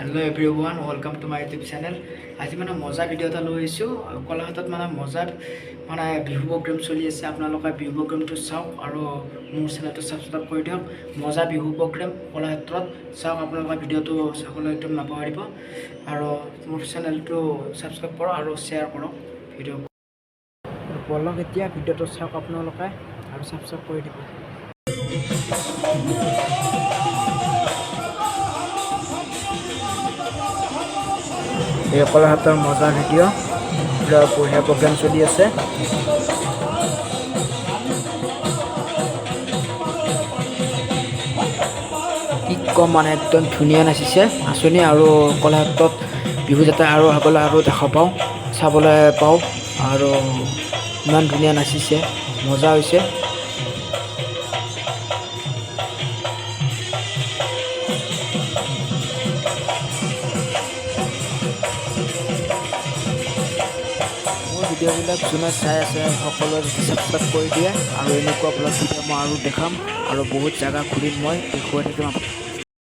Hello everyone, welcome to my YouTube channel. আজি মানে মজা ভিডিও এটা লৈ আহিছোঁ। কলাহাটত মানে মজা মানে বিহু প্ৰগ্ৰাম চলি আছে। আপোনালোকে বিহু প্ৰগ্ৰামটো চাওক আৰু মোৰ চেনেলটো সাবস্ক্ৰাইব কৰি দিয়ক। মজা বিহু প্ৰগ্ৰাম কলাহাটত চাওক। আপোনালোকে ভিডিওটো চাবলৈ একদম নাপাহৰিব আৰু মোৰ চেনেলটো সাবস্ক্ৰাইব কৰক আৰু শ্বেয়াৰ কৰক ভিডিও। বলক এতিয়া ভিডিওটো চাওক আপোনালোকে আৰু সাবস্ক্ৰাইব কৰি দিব। এই কলাহাটৰ মজা ভিডিও বঢ়িয়া প্ৰগ্ৰাম চলি আছে। কি কম মানে একদম ধুনীয়া নাচিছে নাচনি আৰু কলাহাটত বিহু যাতে আৰু আগলৈ আৰু দেখা পাওঁ চাবলৈ পাওঁ আৰু ইমান ধুনীয়া নাচিছে মজা হৈছে। ভিডিঅ'বিলাক যোনে চাই আছে সকলোৱে সাবস্ক্ৰাইব কৰি দিয়ে আৰু এনেকুৱা ব্লগ ভিডিঅ' মই আৰু দেখাম আৰু বহুত জেগা ঘূৰিম মই দেখুৱাই থাকিম।